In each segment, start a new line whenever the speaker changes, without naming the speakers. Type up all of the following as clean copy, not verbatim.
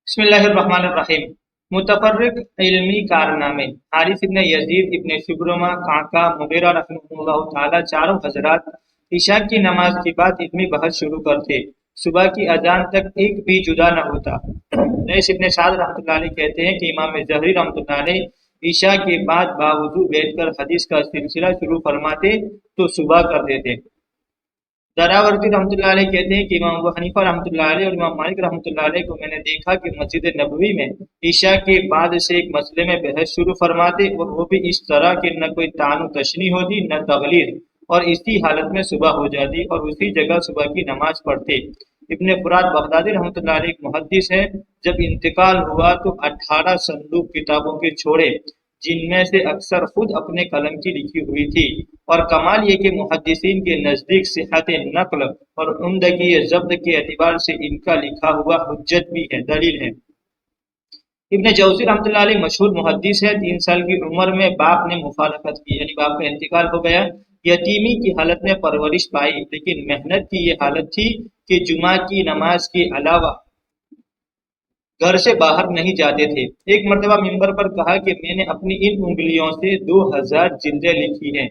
بسم اللہ الرحمن الرحیم۔ متفرق علمی کارنامے حارث ابن یزید ابن شبرمہ کعکہ مغیرہ رحمہ اللہ تعالی چاروں حضرات عشاء کی نماز کے بعد علمی بحث شروع کرتے، صبح کی اذان تک ایک بھی جدا نہ ہوتا۔ لیث ابن سعد رحمۃ اللہ علیہ کہتے ہیں کہ امام زہری رحمۃ اللہ علیہ عشاء کے بعد باوضو بیٹھ کر حدیث کا سلسلہ شروع فرماتے تو صبح کر دیتے۔ دراورتی رحمۃ اللہ علیہ کہتے ہیں کہ امام ابو حنیفہ رحمۃ اللہ علیہ اور امام مالک رحمۃ اللہ علیہ کو میں نے دیکھا کہ مسجد نبوی میں عشاء کے بعد سے ایک مسئلے میں بحث شروع فرماتے، اور وہ بھی اس طرح کہ نہ کوئی طعن و تشنیع ہوتی نہ تغلیر، اور اسی حالت میں صبح ہو جاتی اور اسی جگہ صبح کی نماز پڑھتے۔ ابن فرات بغدادی رحمۃ اللہ علیہ ایک محدث ہے، جب انتقال ہوا تو 18 صندوق کتابوں کے چھوڑے، جن میں سے اکثر خود اپنے قلم کی لکھی ہوئی تھی، اور کمال یہ کہ محدثین کے نزدیک صحت نقل اور عمدگی ضبط کے اعتبار سے ان کا لکھا ہوا حجت بھی ہے، دلیل ہے۔ ابن جوزی رحمۃ اللہ علیہ مشہور محدث ہے، 3 سال کی عمر میں باپ نے مفارقت کی، یعنی باپ کا انتقال ہو گیا۔ یتیمی کی حالت میں پرورش پائی، لیکن محنت کی یہ حالت تھی کہ جمعہ کی نماز کے علاوہ گھر سے باہر نہیں جاتے تھے۔ ایک مرتبہ ممبر پر کہا کہ میں نے اپنی ان انگلیوں سے 2000 جلدیں لکھی ہیں،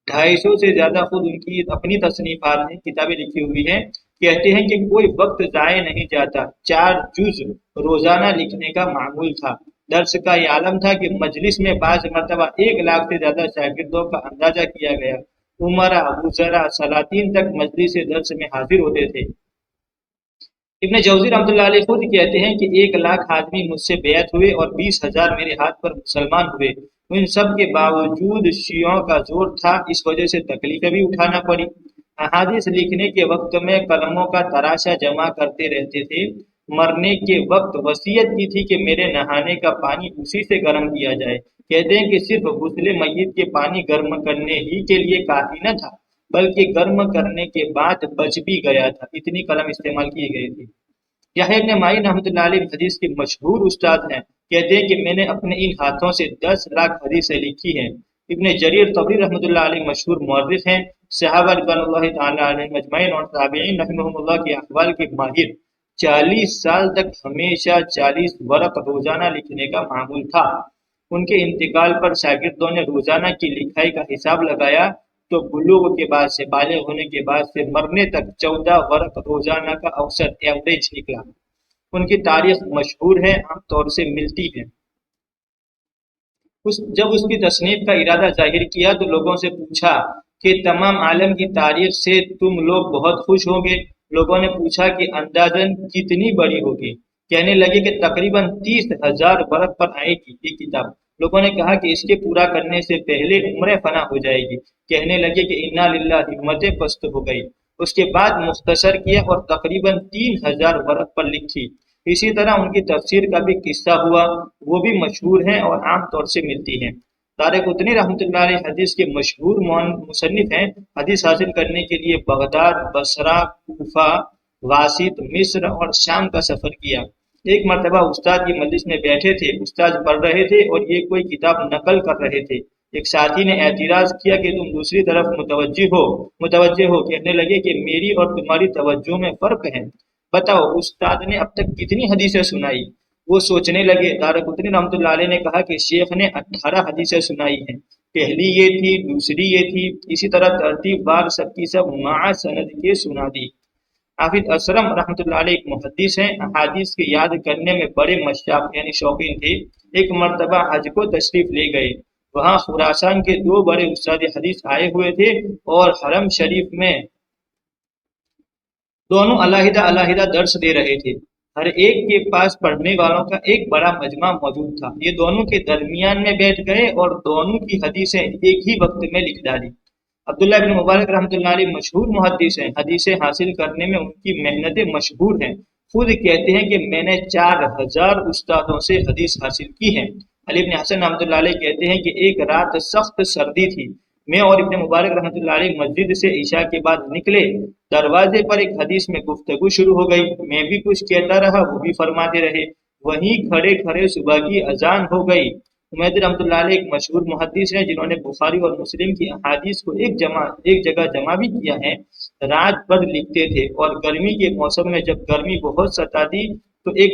250 سے زیادہ خود ان کی اپنی تصنیفات ہیں، کتابیں لکھی ہوئی ہیں۔ کہتے ہیں کہ کوئی وقت ضائع نہیں جاتا، 4 جز روزانہ لکھنے کا معمول تھا۔ درس کا یہ عالم تھا کہ مجلس میں بعض مرتبہ 1 لاکھ سے زیادہ شاگردوں کا اندازہ کیا گیا۔ عمرا، وزراء، سلاطین تک مجلس درس میں حاضر ہوتے تھے۔ ابن جوزی رحمۃ اللہ علیہ خود کہتے ہیں کہ 1 لاکھ آدمی مجھ سے بیعت ہوئے اور 20,000 میرے ہاتھ پر مسلمان ہوئے۔ ان سب کے باوجود شیعوں کا زور تھا، اس وجہ سے تکلیفیں بھی اٹھانا پڑی۔ احادیث لکھنے کے وقت میں قلموں کا تراشا جمع کرتے رہتے تھے۔ مرنے کے وقت وصیت کی تھی کہ میرے نہانے کا پانی اسی سے گرم کیا جائے۔ کہتے ہیں کہ صرف غسل میت کے پانی گرم کرنے ہی کے لیے کافی نہ تھا، بلکہ گرم کرنے کے بعد بچ بھی گیا تھا، اتنی قلم استعمال کی گئی تھی۔ یحییٰ ابن معین رحمۃ اللہ علیہ حدیث کے مشہور استاد ہیں، کہتے ہیں کہ میں نے اپنے ان ہاتھوں سے 10 لاکھ حدیثیں لکھی ہیں۔ ابن جریر طبری رحمۃ اللہ علیہ مشہور مورخ ہیں، صحابہ رضوان اللہ تعالی علیہم اجمعین اور تابعین رحمہم اللہ کے احوال کے ماہر۔ 40 سال تک ہمیشہ 40 ورق روزانہ لکھنے کا معمول تھا۔ ان کے انتقال پر شاگردوں نے روزانہ کی لکھائی کا حساب لگایا تو بلوغ کے بعد سے، بالغ ہونے کے بعد سے مرنے تک 14 ورق روزانہ کا اوسط ایوریج نکلا۔ ان کی تاریخ مشہور ہے، عام طور سے ملتی ہے۔ جب اس کی تصنیف کا ارادہ ظاہر کیا تو لوگوں سے پوچھا کہ تمام عالم کی تاریخ سے تم لوگ بہت خوش ہوں گے۔ لوگوں نے پوچھا کہ اندازاً کتنی بڑی ہوگی؟ کہنے لگے کہ تقریباً 30,000 ورق پر آئے گی یہ کتاب۔ لوگوں نے کہا کہ اس کے پورا کرنے سے پہلے عمر فنا ہو جائے گی۔ کہنے لگے کہ انا للہ، ہمتیں پست ہو گئی۔ اس کے بعد مختصر کیا اور تقریباً 3,000 ورق پر لکھی۔ اسی طرح ان کی تفسیر کا بھی قصہ ہوا، وہ بھی مشہور ہیں اور عام طور سے ملتی ہیں۔ دارقطنی رحمۃ اللہ علیہ حدیث کے مشہور مصنف ہیں۔ حدیث حاصل کرنے کے لیے بغداد، بصرہ، کوفہ، واسط، مصر اور شام کا سفر کیا۔ ایک مرتبہ استاد کی مجلس میں بیٹھے تھے، استاد پڑھ رہے تھے اور یہ کوئی کتاب نقل کر رہے تھے۔ ایک ساتھی نے اعتراض کیا کہ تم دوسری طرف متوجہ ہو۔ کہنے لگے کہ میری اور تمہاری توجہ میں فرق ہے۔ بتاؤ استاد نے اب تک کتنی حدیثیں سنائی؟ وہ سوچنے لگے۔ دارقطنی رحمۃ اللہ علیہ نے کہا کہ شیخ نے 18 حدیثیں سنائی ہیں، پہلی یہ تھی، دوسری یہ تھی، اسی طرح ترتیب بار سب کی سب مع سند کے سنا دی۔ حافظ اسرم رحمۃ اللہ علیہ ایک محدث ہیں، احادیث کے یاد کرنے میں بڑے مشتاق یعنی شوقین تھے۔ ایک مرتبہ حج کو تشریف لے گئے، وہاں خراسان کے 2 بڑے استاد حدیث آئے ہوئے تھے اور حرم شریف میں دونوں علیحدہ علیحدہ درس دے رہے تھے۔ ہر ایک کے پاس پڑھنے والوں کا ایک بڑا مجمع موجود تھا۔ یہ دونوں کے درمیان میں بیٹھ گئے اور دونوں کی حدیثیں ایک ہی وقت میں لکھ ڈالی۔ عبداللہ بن مبارک رحمۃ اللہ علیہ مشہور محدث ہیں، حدیثیں حاصل کرنے میں ان کی محنتیں مشہور ہیں۔ خود کہتے ہیں کہ میں نے 4000 استادوں سے حدیث حاصل کی ہے۔ علی بن حسن رحمۃ اللہ علیہ کہتے ہیں کہ ایک رات سخت سردی تھی، میں اور ابن مبارک رحمۃ اللہ علیہ مسجد سے عشاء کے بعد نکلے۔ دروازے پر ایک حدیث میں گفتگو شروع ہو گئی، میں بھی کچھ کہتا رہا، وہ بھی فرماتے رہے۔ وہیں کھڑے کھڑے صبح کی اذان ہو گئی۔ حمید رحمۃ اللہ علیہ ایک مشہور محدث ہیں جنہوں نے بخاری اور مسلم کی احادیث کو ایک جگہ جمع بھی کیا ہے۔ رات بھر لکھتے تھے اور گرمی کے موسم میں جب گرمی بہت ستاتی تو ایک